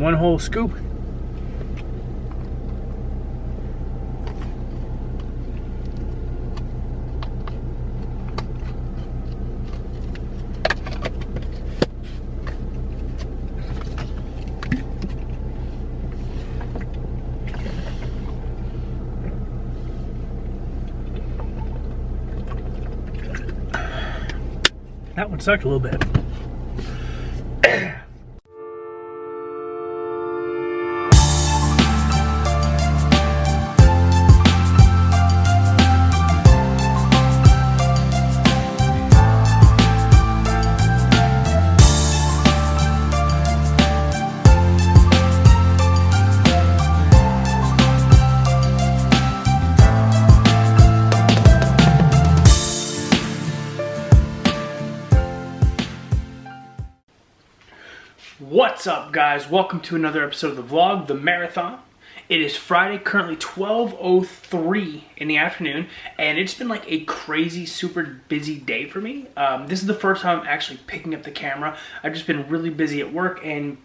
One whole scoop. That one sucked a little bit. What's up, guys? Welcome to another episode of the vlog, The Marathon. It is Friday, currently 12:03 in the afternoon, and it's been like a crazy, super busy day for me. This is the first time I'm actually picking up the camera. I've just been really busy at work, and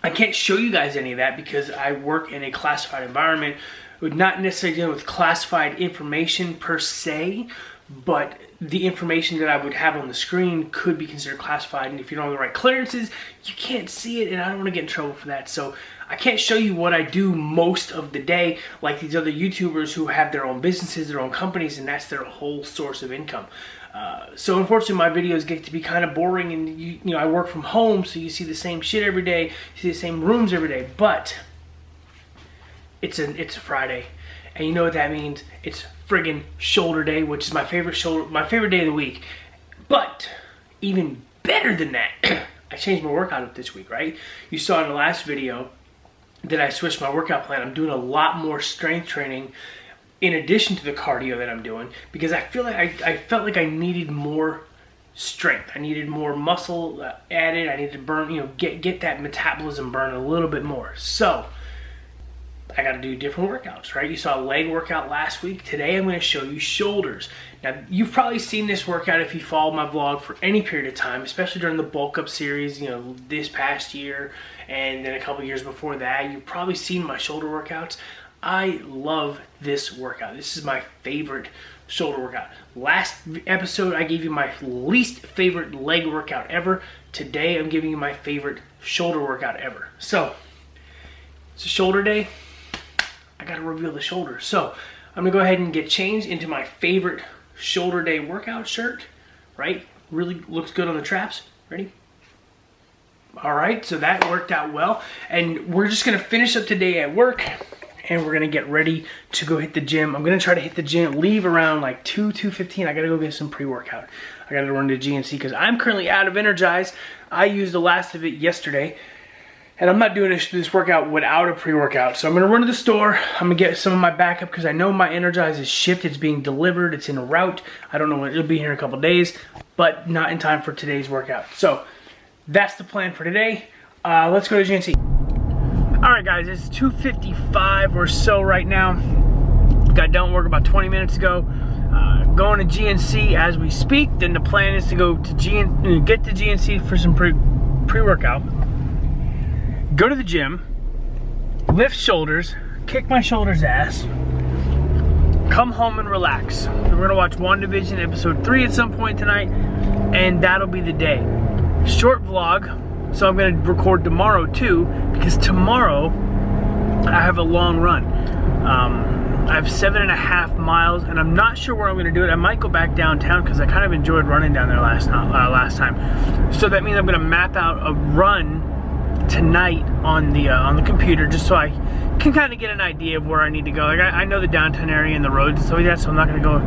I can't show you guys any of that because I work in a classified environment. We're not necessarily dealing with classified information per se, but the information that I would have on the screen could be considered classified, and if you don't have the right clearances, you can't see it, and I don't want to get in trouble for that. So I can't show you what I do most of the day like these other YouTubers who have their own businesses, their own companies, and that's their whole source of income. So unfortunately, my videos get to be kind of boring, and you know, I work from home, so you see the same shit every day, you see the same rooms every day. But it's a Friday, and you know what that means? It's friggin' shoulder day, which is my favorite day of the week. But even better than that, I changed my workout up this week, right? You saw in the last video that I switched my workout plan. I'm doing a lot more strength training in addition to the cardio that I'm doing, because I feel like I felt like I needed more strength. I needed more muscle added. I needed to burn, you know, get that metabolism burn a little bit more. So I got to do different workouts, right? You saw a leg workout last week. Today I'm going to show you shoulders. Now, you've probably seen this workout if you follow my vlog for any period of time, especially during the bulk up series, you know, this past year and then a couple years before that. You've probably seen my shoulder workouts. I love this workout. This is my favorite shoulder workout. Last episode, I gave you my least favorite leg workout ever. Today, I'm giving you my favorite shoulder workout ever. So, it's a shoulder day. I gotta reveal the shoulder. So I'm gonna go ahead and get changed into my favorite shoulder day workout shirt, right? Really looks good on the traps. Ready? All right, so that worked out well. And we're just gonna finish up today at work, and we're gonna get ready to go hit the gym. I'm gonna try to hit the gym, leave around like 2:15. I gotta go get some pre-workout. I gotta run to GNC because I'm currently out of Energize. I used the last of it yesterday, and I'm not doing this workout without a pre-workout. So I'm gonna run to the store. I'm gonna get some of my backup because I know my Energize is shipped. It's being delivered. It's en route. I don't know when. It'll be here in a couple days, but not in time for today's workout. So that's the plan for today. Let's go to GNC. All right, guys, it's 2:55 or so right now. Got done work about 20 minutes ago. Going to GNC as we speak. Then the plan is to go to get to GNC for some pre-workout. Go to the gym, lift shoulders, kick my shoulders ass, come home and relax. We're gonna watch WandaVision episode 3 at some point tonight, and that'll be the day. Short vlog, so I'm gonna record tomorrow too, because tomorrow I have a long run. I have 7.5 miles, and I'm not sure where I'm gonna do it. I might go back downtown because I kind of enjoyed running down there last time. So that means I'm gonna map out a run tonight on the computer, just so I can kind of get an idea of where I need to go. Like I know the downtown area and the roads and stuff like that, so I'm not going to go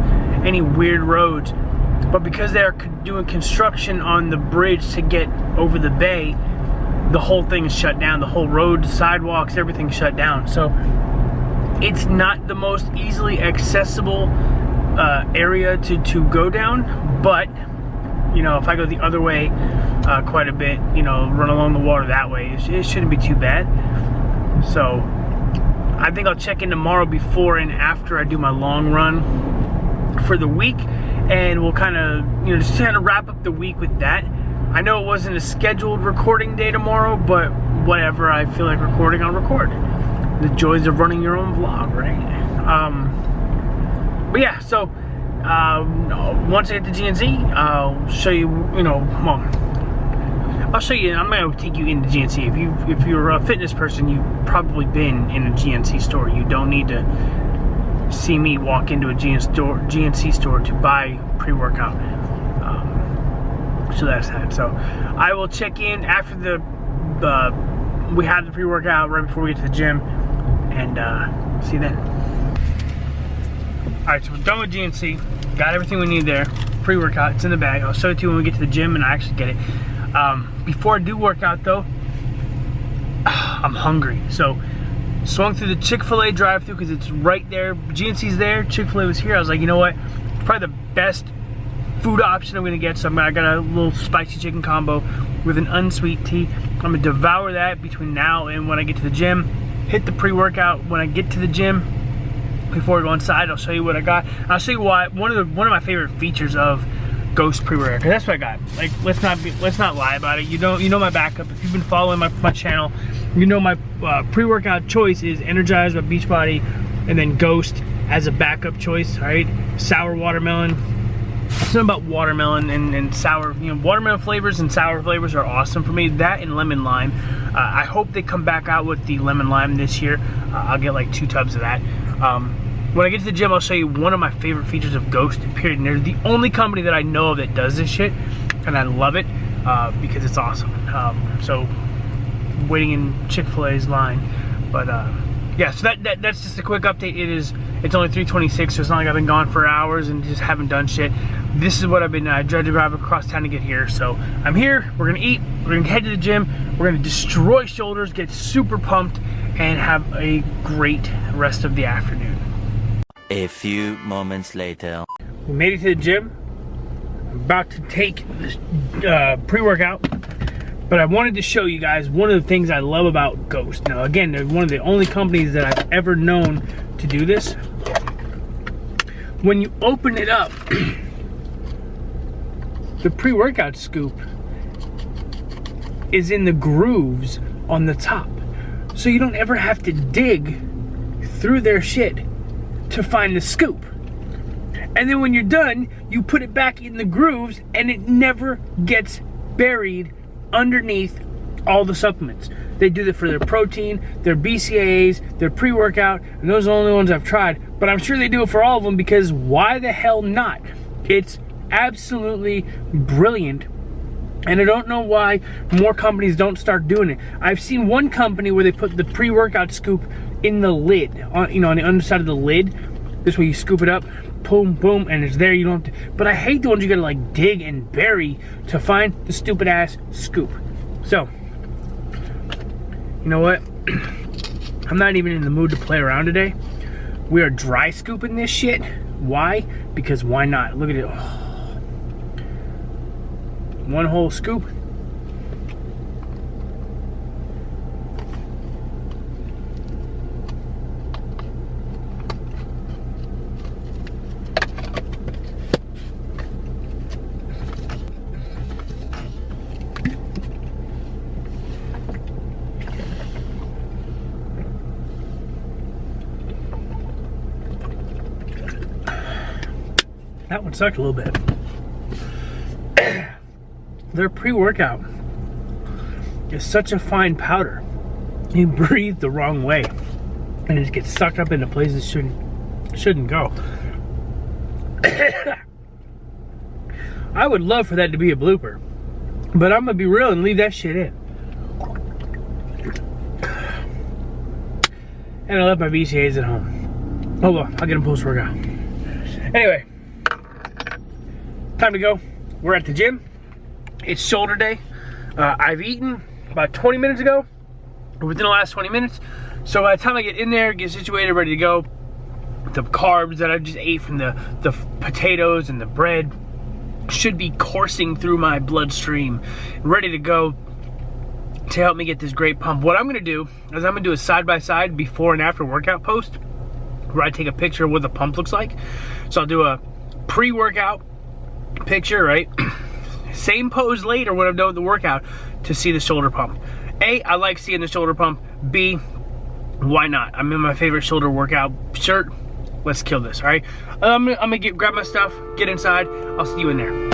any weird roads. But because they're doing construction on the bridge to get over the bay, the whole thing is shut down. The whole road, sidewalks, everything's shut down. So it's not the most easily accessible area to go down, but you know, if I go the other way quite a bit, you know, run along the water that way, it shouldn't be too bad. So I think I'll check in tomorrow before and after I do my long run for the week, and we'll kind of, you know, just kind of wrap up the week with that. I know it wasn't a scheduled recording day tomorrow, but whatever I feel like recording, I'll record. The joys of running your own vlog, right? But yeah, so once I get to GNC, I'll show you, I'll show you. I'm gonna take you into GNC. If you're a fitness person, you've probably been in a GNC store. You don't need to see me walk into a GNC store to buy pre-workout. So that's that. So I will check in after we have the pre-workout right before we get to the gym, and see you then. All right, so we're done with GNC. Got everything we need there. Pre-workout, it's in the bag. I'll show it to you when we get to the gym and I actually get it. Before I do work out though, I'm hungry. So swung through the Chick-fil-A drive-thru because it's right there. GNC's there, Chick-fil-A was here. I was like, you know what? It's probably the best food option I'm gonna get. So I got a little spicy chicken combo with an unsweet tea. I'm gonna devour that between now and when I get to the gym. Hit the pre-workout when I get to the gym. Before we go inside, I'll show you what I got. I'll show you why one of my favorite features of Ghost pre-workout, because that's what I got. Like, let's not lie about it. You know my backup. If you've been following my channel, you know my pre-workout choice is Energize by Beachbody, and then Ghost as a backup choice. All right, sour watermelon. Something about watermelon and sour, watermelon flavors and sour flavors are awesome for me. That and lemon lime. I hope they come back out with the lemon lime this year. I'll get like 2 tubs of that. When I get to the gym, I'll show you one of my favorite features of Ghost, period. And they're the only company that I know of that does this shit, and I love it because it's awesome. So, waiting in Chick-fil-A's line, but yeah. So that's just a quick update. It's only 3:26, so it's not like I've been gone for hours and just haven't done shit. This is what I've been. I tried to drive across town to get here, so I'm here. We're gonna eat. We're gonna head to the gym. We're gonna destroy shoulders, get super pumped, and have a great rest of the afternoon. A few moments later. We made it to the gym. I'm about to take this pre-workout, but I wanted to show you guys one of the things I love about Ghost. Now again, they're one of the only companies that I've ever known to do this. When you open it up, the pre-workout scoop is in the grooves on the top. So you don't ever have to dig through their shit to find the scoop. And then when you're done, you put it back in the grooves and it never gets buried underneath all the supplements. They do that for their protein, their BCAAs, their pre-workout, and those are the only ones I've tried. But I'm sure they do it for all of them, because why the hell not? It's absolutely brilliant. And I don't know why more companies don't start doing it. I've seen one company where they put the pre-workout scoop in the lid, on the underside of the lid. This way you scoop it up, boom, boom, and it's there. You don't have to, but I hate the ones you gotta like dig and bury to find the stupid ass scoop. So, you know what? I'm not even in the mood to play around today. We are dry scooping this shit. Why? Because why not? Look at it. Oh. One whole scoop. That one sucked a little bit. Their pre-workout is such a fine powder. You breathe the wrong way and it just gets sucked up into places shouldn't go. I would love for that to be a blooper, but I'm gonna be real and leave that shit in. And I left my BCAAs at home. Hold on, I'll get them post-workout. Anyway, time to go. We're at the gym. It's shoulder day. I've eaten about 20 minutes ago, or within the last 20 minutes. So by the time I get in there, get situated, ready to go, the carbs that I just ate from the potatoes and the bread should be coursing through my bloodstream, ready to go to help me get this great pump. What I'm gonna do is I'm gonna do a side-by-side before and after workout post, where I take a picture of what the pump looks like. So I'll do a pre-workout picture, right? same pose later when I'm done with the workout to see the shoulder pump. A, I like seeing the shoulder pump. B, why not? I'm in my favorite shoulder workout shirt. Let's kill this, all right? I'm gonna grab my stuff, get inside. I'll see you in there.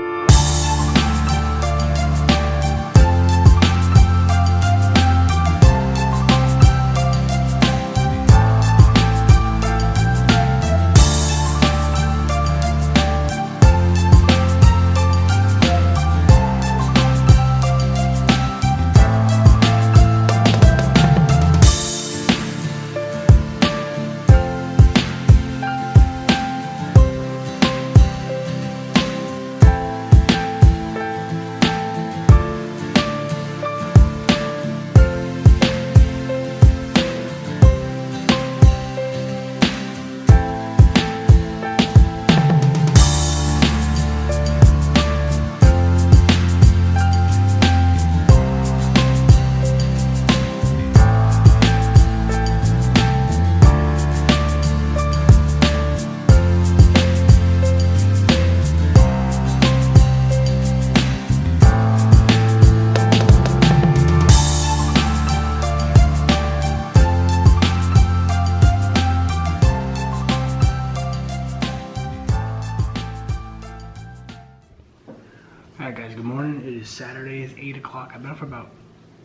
Alright guys, good morning. It is Saturday, it's 8 o'clock. I've been up for about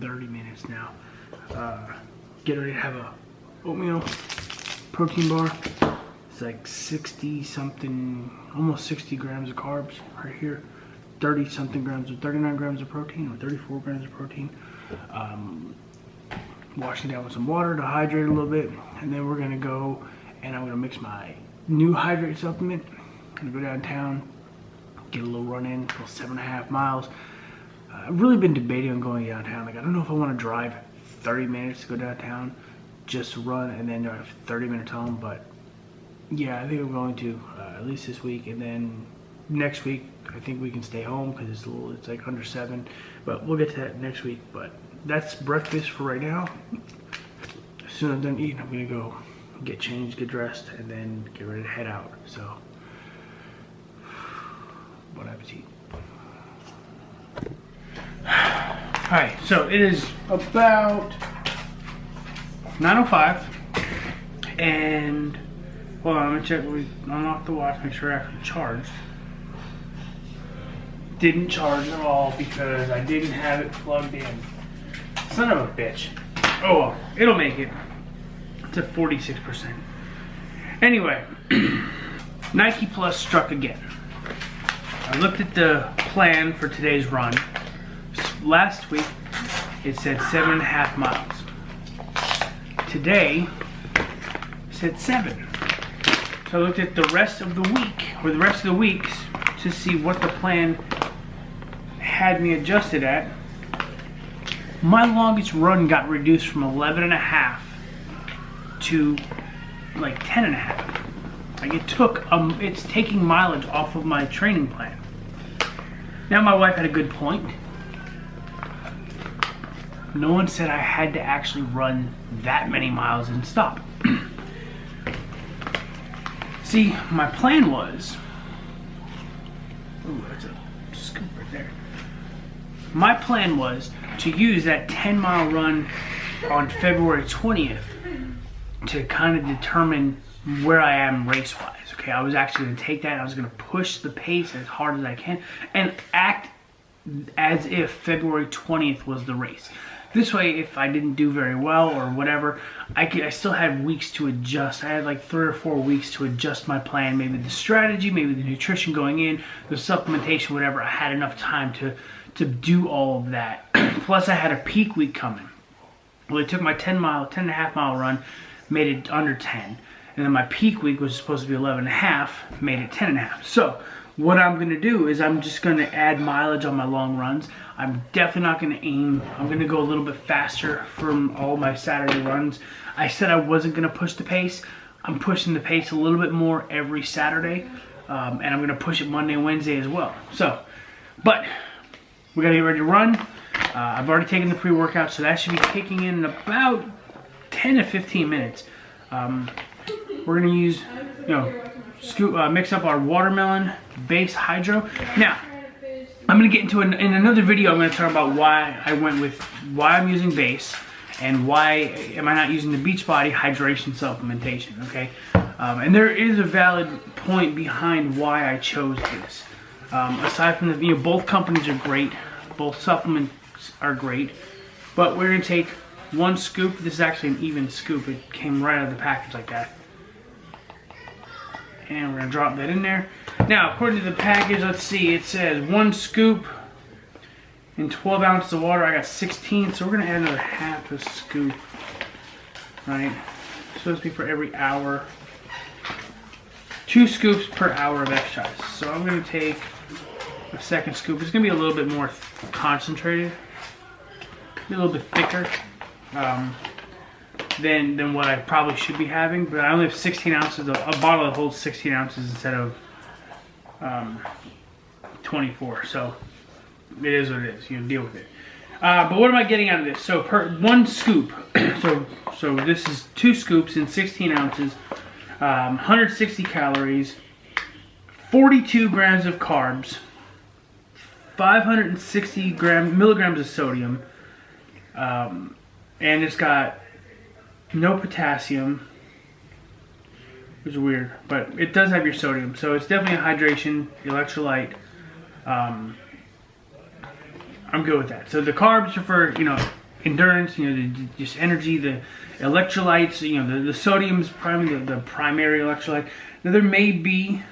30 minutes now. Getting ready to have a oatmeal protein bar. It's like 60 something, almost 60 grams of carbs right here. 30 something grams, or 39 grams of protein, or 34 grams of protein. Washing down with some water to hydrate a little bit. And then we're gonna go and I'm gonna mix my new hydrate supplement. I'm gonna go downtown, get a little run in, go 7.5 miles. I've really been debating on going downtown. Like, I don't know if I want to drive 30 minutes to go downtown, just run and then drive 30 minutes home. But yeah, I think I'm going to at least this week, and then next week I think we can stay home because it's like under 7. But we'll get to that next week. But that's breakfast for right now. As soon as I'm done eating, I'm gonna go get changed, get dressed, and then get ready to head out. So. Bon appetit. Alright, so it is about 9:05 and hold on, let me check. We unlocked the watch, make sure I actually charged. Didn't charge at all because I didn't have it plugged in. Son of a bitch. Oh well, it'll make it to 46%. Anyway, Nike Plus struck again. I looked at the plan for today's run. Last week, it said 7.5 miles. Today, it said 7. So I looked at the rest of the week, or the rest of the weeks, to see what the plan had me adjusted at. My longest run got reduced from 11.5 to like 10.5. Like it took, it's taking mileage off of my training plan. Now my wife had a good point. No one said I had to actually run that many miles and stop. See, my plan was, ooh, that's a scoop right there. My plan was to use that 10-mile run on February 20th to kind of determine where I am race-wise. Okay, I was actually going to take that and I was going to push the pace as hard as I can and act as if February 20th was the race. This way, if I didn't do very well or whatever, I still had weeks to adjust. I had like 3 or 4 weeks to adjust my plan, maybe the strategy, maybe the nutrition going in, the supplementation, whatever. I had enough time to do all of that. Plus, I had a peak week coming. Well, it took my 10.5 mile run, made it under 10. And then my peak week was supposed to be 11.5, made it 10.5. So what I'm going to do is I'm just going to add mileage on my long runs. I'm definitely not going to aim. I'm going to go a little bit faster from all my Saturday runs. I said I wasn't going to push the pace. I'm pushing the pace a little bit more every Saturday. And I'm going to push it Monday and Wednesday as well. So, but we got to get ready to run. I've already taken the pre-workout, so that should be kicking in about 10 to 15 minutes. We're going to use, mix up our watermelon base hydro. Now, I'm gonna get into in another video. I'm gonna talk about why I'm using base and why am I not using the Beachbody hydration supplementation. Okay, and there is a valid point behind why I chose this. Aside from the, both companies are great, both supplements are great, but we're gonna take one scoop. This is actually an even scoop. It came right out of the package like that. And we're gonna drop that in there. Now, according to the package, let's see, it says 1 scoop in 12 ounces of water. I got 16, so we're gonna add another half a scoop, right? It's supposed to be for every hour. 2 scoops per hour of exercise. So I'm gonna take a second scoop. It's gonna be a little bit more concentrated, a little bit thicker than what I probably should be having, but I only have 16 ounces of a bottle that holds 16 ounces instead of 24. So it is what it is. You deal with it. But what am I getting out of this? So per 1 scoop. so this is 2 scoops in 16 ounces, 160 calories, 42 grams of carbs, 560 milligrams of sodium, and it's got no potassium, which is weird, but it does have your sodium, so it's definitely a hydration electrolyte. I'm good with that. So the carbs are for endurance, just energy. The electrolytes, the sodium is probably the primary electrolyte. Now there may be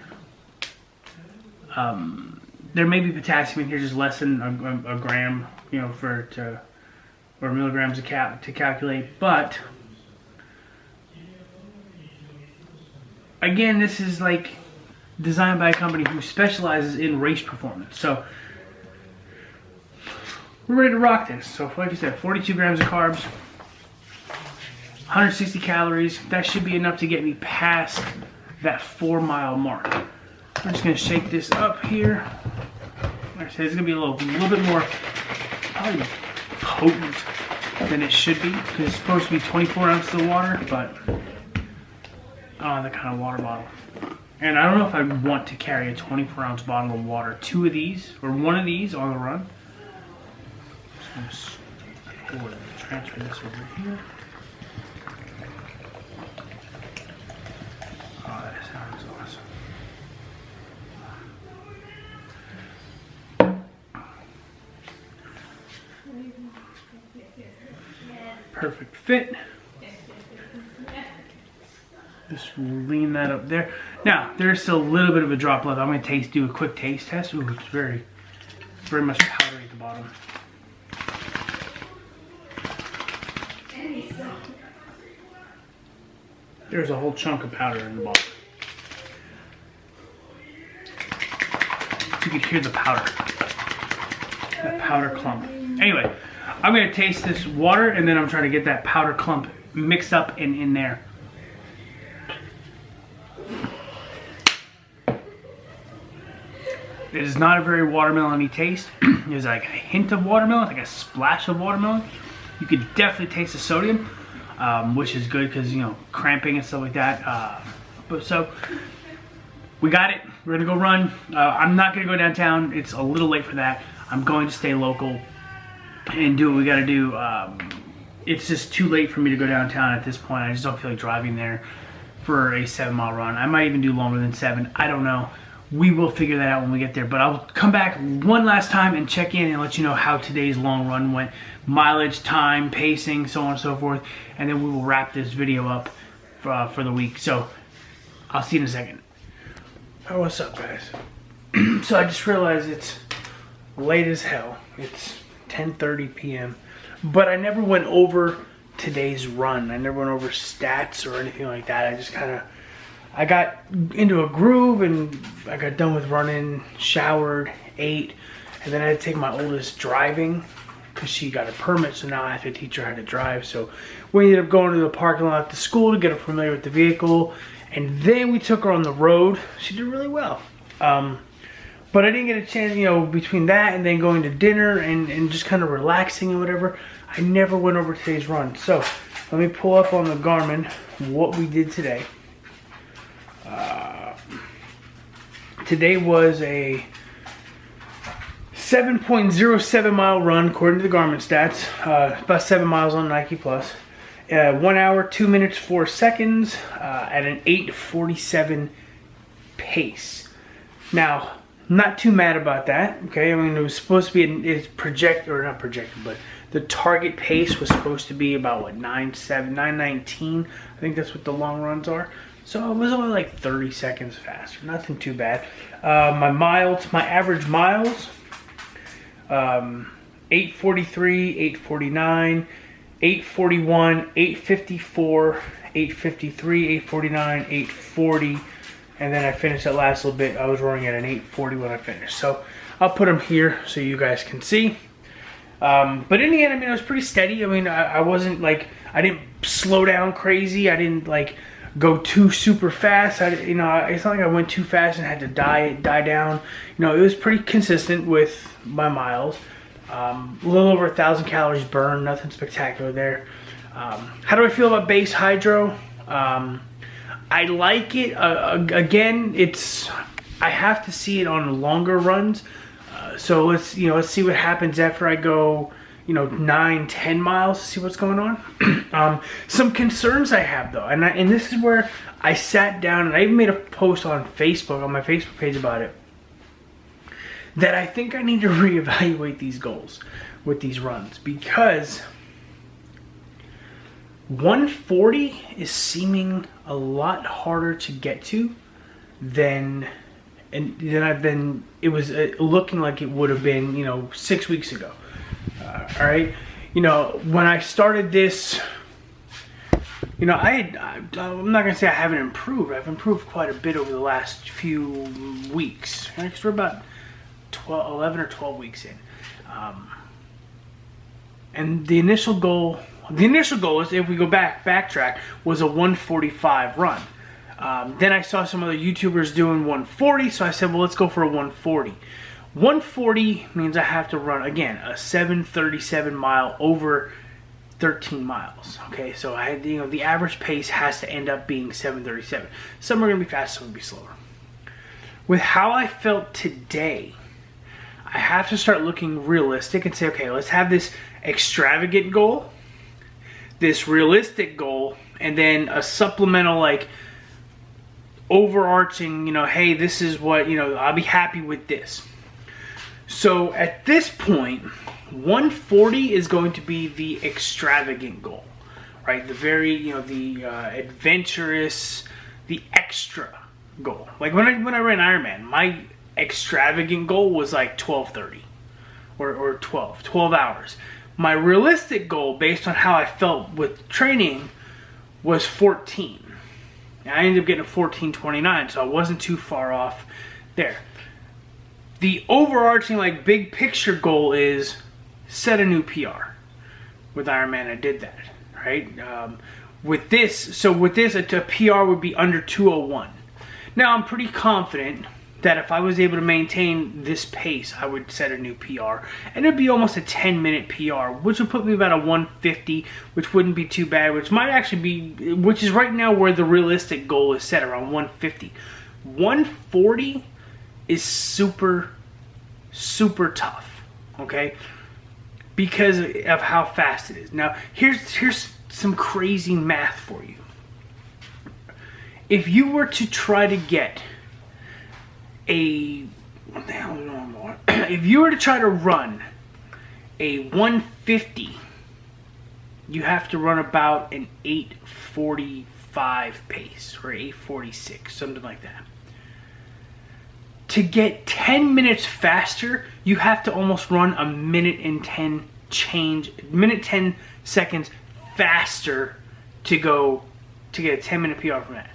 potassium in here, just less than a gram, or milligrams to calculate, but again, this is like designed by a company who specializes in race performance. So we're ready to rock this. So like I said, 42 grams of carbs, 160 calories. That should be enough to get me past that 4-mile mark. I'm just gonna shake this up here. Like I said, it's gonna be a little bit more probably potent than it should be, because it's supposed to be 24 ounces of water, but I don't have that kind of water bottle. And I don't know if I want to carry a 24-ounce bottle of water, 2 of these, or 1 of these on the run. Just gonna transfer this over here. Oh, that sounds awesome. Perfect fit. Just lean that up there. Now, there's still a little bit of a drop left. I'm gonna do a quick taste test. Ooh, it's very much powdery at the bottom. There's a whole chunk of powder in the bottom. You can hear the powder. That powder clump. Anyway, I'm gonna taste this water, and then I'm trying to get that powder clump mixed up and in there. It is not a very watermelon-y taste. There's like a hint of watermelon, like a splash of watermelon. You could definitely taste the sodium, which is good because, cramping and stuff like that. But so, we got it. We're gonna go run. I'm not gonna go downtown. It's a little late for that. I'm going to stay local and do what we gotta do. It's just too late for me to go downtown at this point. I just don't feel like driving there for a 7-mile run. I might even do longer than 7. I don't know. We will figure that out when we get there, but I'll come back one last time and check in and let you know how today's long run went. Mileage, time, pacing, so on and so forth, and then we will wrap this video up for the week. So I'll see you in a second. Oh, what's up, guys? So I just realized it's late as hell. It's 10:30 p.m. But I never went over today's run. I never went over stats or anything like that. I got into a groove and I got done with running, showered, ate, and then I had to take my oldest driving because she got a permit, so now I have to teach her how to drive. So we ended up going to the parking lot at the school to get her familiar with the vehicle, and then we took her on the road. She did really well. But I didn't get a chance, between that and then going to dinner and just kind of relaxing and whatever, I never went over today's run. So let me pull up on the Garmin what we did today. Today was a 7.07 mile run according to the Garmin stats. About 7 miles on Nike Plus. 1 hour, 2 minutes, 4 seconds at an 8:47 pace. Now, not too mad about that. Okay, I mean it was supposed to be not projected, but the target pace was supposed to be about what 9:7, 9:19. I think that's what the long runs are. So it was only like 30 seconds faster. Nothing too bad. My average miles. 843, 849, 841, 854, 853, 849, 840, and then I finished that last little bit. I was running at an 840 when I finished. So I'll put them here so you guys can see. But in the end, I mean, it was pretty steady. I mean, I wasn't like, I didn't slow down crazy. I didn't like go too super fast. It's not like I went too fast and had to die down. It was pretty consistent with my miles. A little over 1,000 calories burned, nothing spectacular there. How do I feel about base hydro? I like it. Again, I have to see it on longer runs. So let's see what happens after I go 9, 10 miles to see what's going on. Some concerns I have though, and this is where I sat down and I even made a post on Facebook, on my Facebook page about it, that I think I need to reevaluate these goals with these runs, because 140 is seeming a lot harder to get to than it was looking like it would have been 6 weeks ago. All right, when I started this, I'm not gonna say I haven't improved. I've improved quite a bit over the last few weeks. Because we're about 11 or 12 weeks in, and the initial goal is, if we go backtrack, was a 145 run. Then I saw some other YouTubers doing 140, so I said, well, let's go for a 140. 140 means I have to run, again, a 7:37 mile over 13 miles. Okay, so I had, the average pace has to end up being 7:37. Some are going to be fast, some are going to be slower. With how I felt today, I have to start looking realistic and say, okay, let's have this extravagant goal, this realistic goal, and then a supplemental, like, overarching, hey, this is what, I'll be happy with this. So at this point, 140 is going to be the extravagant goal, right? The very, the adventurous, the extra goal. Like when I ran Ironman, my extravagant goal was like 12:30 or 12 hours. My realistic goal, based on how I felt with training, was 14. I ended up getting a 14:29, so I wasn't too far off there. The overarching, like, big picture goal is set a new PR. With Ironman, I did that, right? With this, a PR would be under 2:01. Now, I'm pretty confident that if I was able to maintain this pace, I would set a new PR. And it'd be almost a 10-minute PR, which would put me about a 150, which wouldn't be too bad, which might actually be, which is right now where the realistic goal is set, around 150. 140 is super, super tough, okay? Because of how fast it is. Now, here's some crazy math for you. If you were to try to get if you were to try to run a 150, you have to run about an 8:45 pace, or 8:46, something like that. To get 10 minutes faster, you have to almost run a minute 10 seconds faster to get a 10-minute PR from that.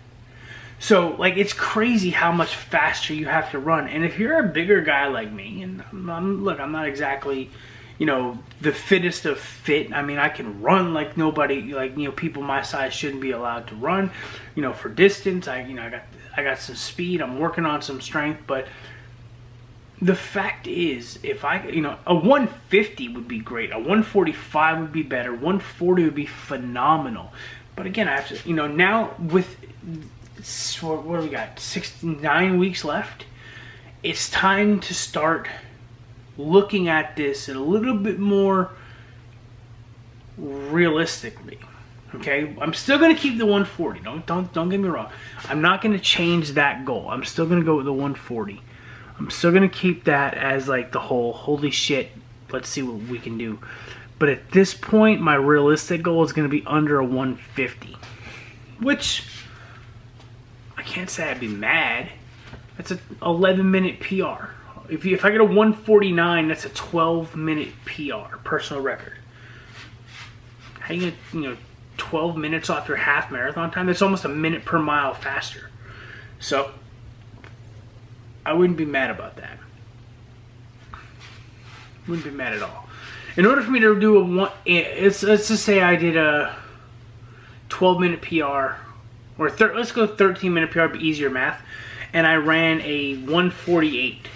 So, like, it's crazy how much faster you have to run. And if you're a bigger guy like me, and I'm not exactly, the fittest of fit. I mean, I can run like nobody, like, people my size shouldn't be allowed to run, for distance. I got some speed. I'm working on some strength. But the fact is, if a 150 would be great. A 145 would be better. 140 would be phenomenal. But again, I have to, now with... So what do we got? 9 weeks left. It's time to start looking at this a little bit more realistically. Okay, I'm still gonna keep the 140. Don't get me wrong. I'm not gonna change that goal. I'm still gonna go with the 140. I'm still gonna keep that as like the whole holy shit, let's see what we can do. But at this point, my realistic goal is gonna be under a 150, which I can't say I'd be mad. That's an 11-minute PR. If I get a 149, that's a 12-minute PR, personal record. How you gonna 12 minutes off your half marathon time? That's almost a minute per mile faster. So I wouldn't be mad about that. Wouldn't be mad at all. In order for me to do let's just say I did a 12-minute PR, or let's go 13-minute PR, be easier math, and I ran a 148.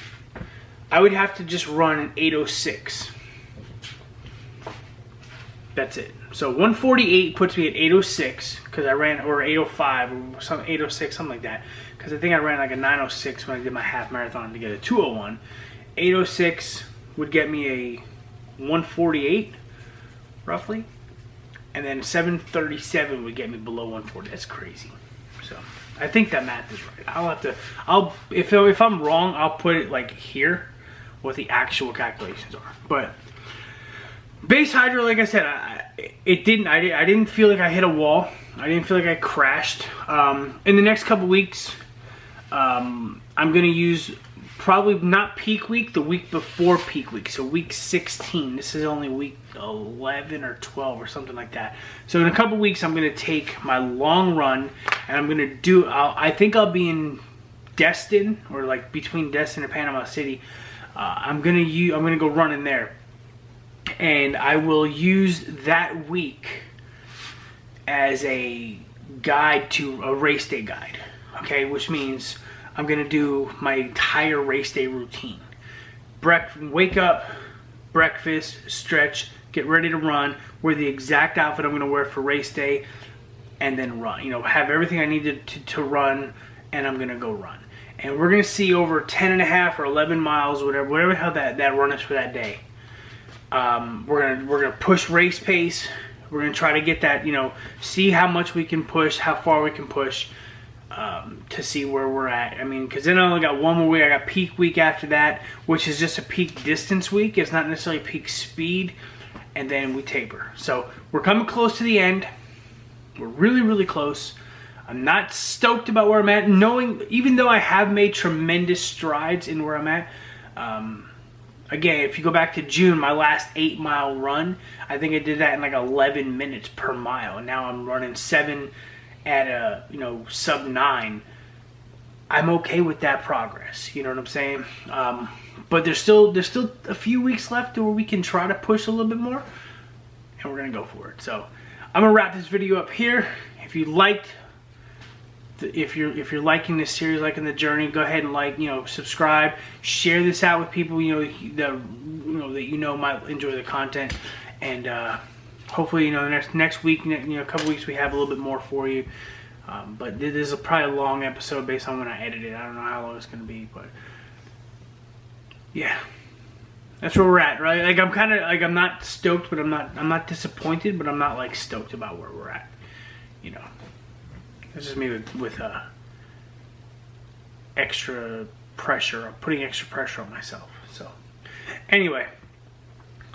I would have to just run an 806. That's it. So 148 puts me at 806 because I ran, or 805 or some 806, something like that. Because I think I ran like a 906 when I did my half marathon to get a 201. 806 would get me a 148 roughly, and then 737 would get me below 140. That's crazy. So I think that math is right. If I'm wrong, I'll put it like here, what the actual calculations are. But base hydro, like I said, I didn't feel like I hit a wall. I didn't feel like I crashed. In the next couple weeks, I'm gonna use probably not peak week, the week before peak week. So week 16. This is only week 11 or 12 or something like that. So in a couple weeks, I'm gonna take my long run, and I'm gonna do. I think I'll be in Destin, or like between Destin and Panama City. I'm gonna go run in there. And I will use that week as a guide to a race day guide, okay? Which means I'm gonna do my entire race day routine. Wake up, breakfast, stretch, get ready to run, wear the exact outfit I'm gonna wear for race day, and then run. You know, have everything I needed to run, and I'm gonna go run. And we're gonna see over 10 and a half or 11 miles, whatever how that run is for that day. We're gonna push race pace. We're gonna try to get that, see how much we can push, how far we can push, to see where we're at. I mean, because then I only got one more week. I got peak week after that, which is just a peak distance week. It's not necessarily peak speed, and then we taper. So we're coming close to the end. We're really, really close. I'm not stoked about where I'm at, even though I have made tremendous strides in where I'm at. Again, if you go back to June, my last 8-mile run, I think I did that in like 11 minutes per mile. And now I'm running 7 at a, sub 9. I'm okay with that progress. You know what I'm saying? But there's still a few weeks left where we can try to push a little bit more, and we're gonna go for it. So I'm gonna wrap this video up here. If you liked, if you're liking this series, liking the journey, go ahead and subscribe, share this out with people that might enjoy the content, and hopefully the next week, a couple weeks, we have a little bit more for you. But this is probably a long episode based on when I edit it. I don't know how long it's gonna be, but yeah, that's where we're at, right? Like I'm not stoked, but I'm not disappointed, but I'm not like stoked about where we're at. It's just me with extra pressure, putting extra pressure on myself. So anyway,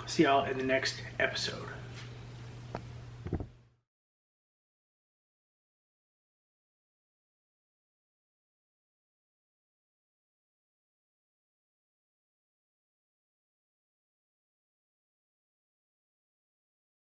see y'all in the next episode.